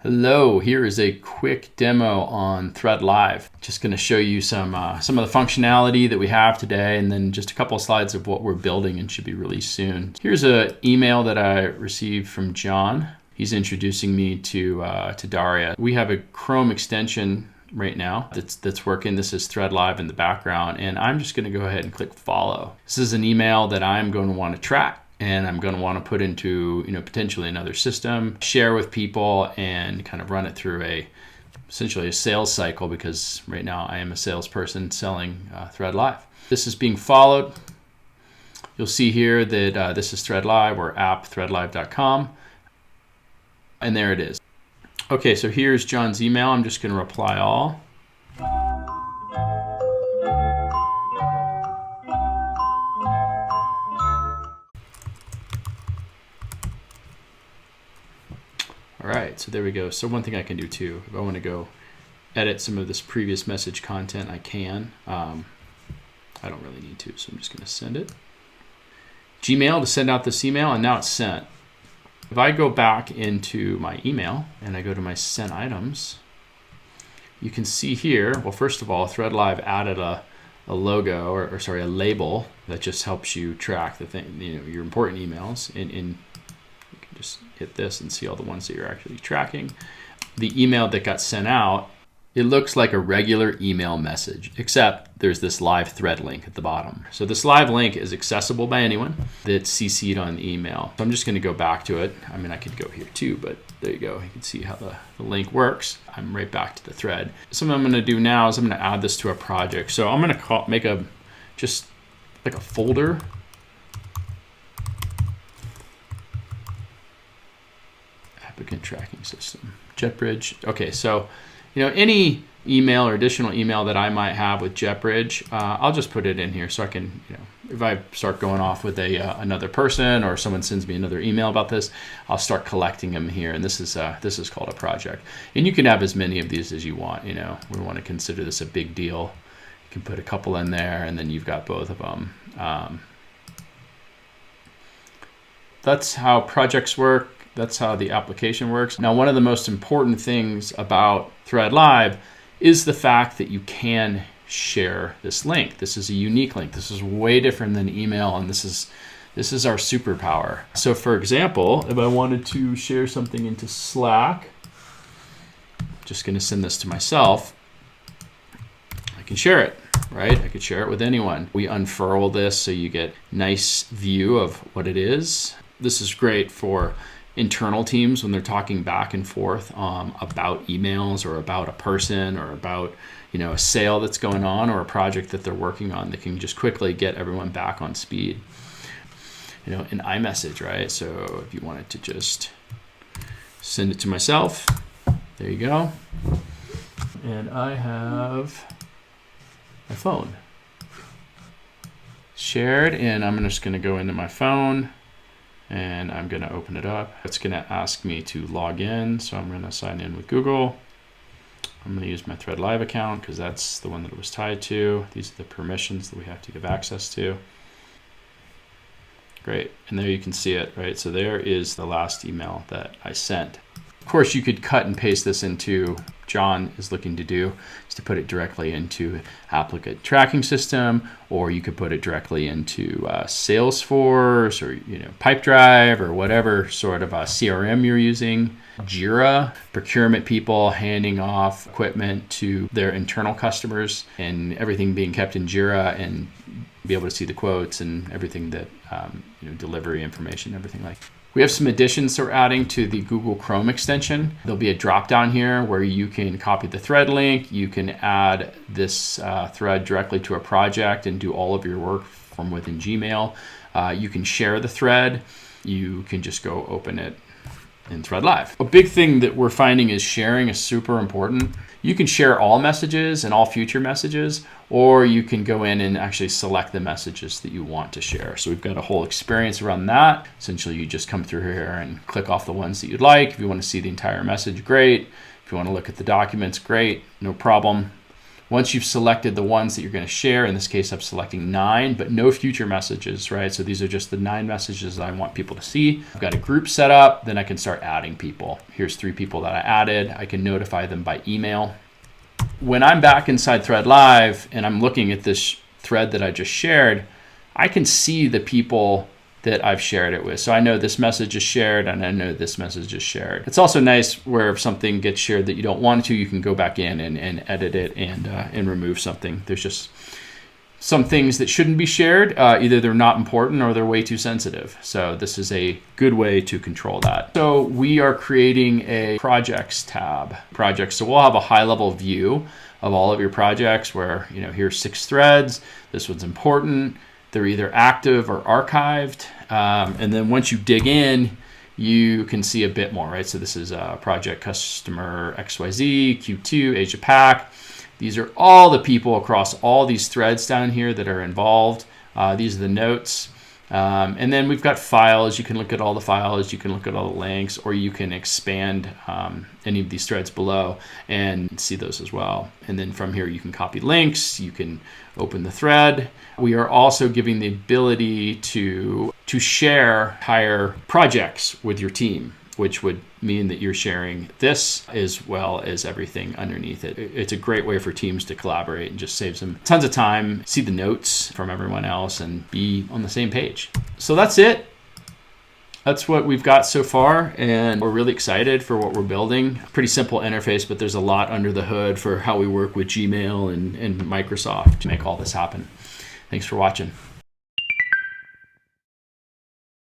Hello, here is a quick demo on ThreadLive. Just going to show you some of the functionality that we have today, and then just a couple of slides of what we're building and should be released soon. Here's an email that I received from John. He's introducing me to Daria. We have a Chrome extension right now that's working. This is ThreadLive in the background, and I'm just going to go ahead and click follow. This is an email that I'm going to want to track, and I'm going to want to put into potentially another system, share with people, and kind of run it through essentially a sales cycle, because right now I am a salesperson selling ThreadLive. This is being followed. You'll see here that this is ThreadLive or app threadlive.com, and there it is. Okay, so here's John's email. I'm just going to reply all. All right, so there we go. So one thing I can do too, if I want to go edit some of this previous message content, I can. I don't really need to, so I'm just going to send it. Gmail to send out this email, and now it's sent. If I go back into my email and I go to my sent items, you can see here, well, first of all, ThreadLive added a logo, or sorry, a label that just helps you track the thing, your important emails. And you can just hit this and see all the ones that you're actually tracking. The email that got sent out, it looks like a regular email message, except there's this live thread link at the bottom. So this live link is accessible by anyone that's CC'd on the email. So I'm just going to go back to it. I mean, I could go here too, but there you go. You can see how the link works. I'm right back to the thread. So what I'm going to do now is I'm going to add this to a project. So I'm going to make just like a folder. Applicant tracking system, JetBridge. Okay, so any email or additional email that I might have with JetBridge, I'll just put it in here so I can, if I start going off with another person, or someone sends me another email about this, I'll start collecting them here. And this is called a project. And you can have as many of these as you want. We want to consider this a big deal. You can put a couple in there, and then you've got both of them. That's how projects work. That's how the application works. Now, one of the most important things about ThreadLive is the fact that you can share this link. This is a unique link. This is way different than email, and this is our superpower. So for example, if I wanted to share something into Slack, just going to send this to myself, I can share it, right? I could share it with anyone. We unfurl this so you get nice view of what it is. This is great for internal teams when they're talking back and forth about emails, or about a person, or about a sale that's going on, or a project that they're working on. They can just quickly get everyone back on speed. In iMessage, right? So if you wanted to just send it to myself, there you go. And I have my phone shared, and I'm just going to go into my phone. And I'm going to open it up. It's going to ask me to log in. So I'm going to sign in with Google. I'm going to use my ThreadLive account because that's the one that it was tied to. These are the permissions that we have to give access to. Great. And there you can see it, right? So there is the last email that I sent. Of course, you could cut and paste this into John is looking to do, is to put it directly into applicant tracking system, or you could put it directly into Salesforce, or Pipedrive, or whatever sort of CRM you're using. Jira, procurement people handing off equipment to their internal customers, and everything being kept in Jira, and be able to see the quotes and everything that delivery information, everything like that. We have some additions that we're adding to the Google Chrome extension. There'll be a drop down here where you can copy the thread link. You can add this thread directly to a project and do all of your work from within Gmail. You can share the thread. You can just go open it in ThreadLive. A big thing that we're finding is sharing is super important. You can share all messages and all future messages, or you can go in and actually select the messages that you want to share. So we've got a whole experience around that. Essentially, you just come through here and click off the ones that you'd like. If you want to see the entire message, great. If you want to look at the documents, great, no problem. Once you've selected the ones that you're going to share, in this case, I'm selecting 9, but no future messages, right? So these are just the 9 messages that I want people to see. I've got a group set up, then I can start adding people. Here's 3 people that I added. I can notify them by email. When I'm back inside ThreadLive and I'm looking at this thread that I just shared, I can see the people that I've shared it with. So I know this message is shared and I know this message is shared. It's also nice where if something gets shared that you don't want to, you can go back in and edit it and remove something. There's just some things that shouldn't be shared. Either they're not important or they're way too sensitive. So this is a good way to control that. So we are creating a projects tab. Projects. So we'll have a high level view of all of your projects where, here's 6 threads. This one's important. They're either active or archived. And then once you dig in, you can see a bit more, right? So this is project customer XYZ, Q2, Asia Pac. These are all the people across all these threads down here that are involved. These are the notes. And then we've got files. You can look at all the files. You can look at all the links, or you can expand any of these threads below and see those as well. And then from here, you can copy links. You can open the thread. We are also giving the ability to share entire projects with your team, which would mean that you're sharing this as well as everything underneath it. It's a great way for teams to collaborate and just saves them tons of time, see the notes from everyone else, and be on the same page. So that's it. That's what we've got so far, and we're really excited for what we're building. Pretty simple interface, but there's a lot under the hood for how we work with Gmail and Microsoft to make all this happen. Thanks for watching.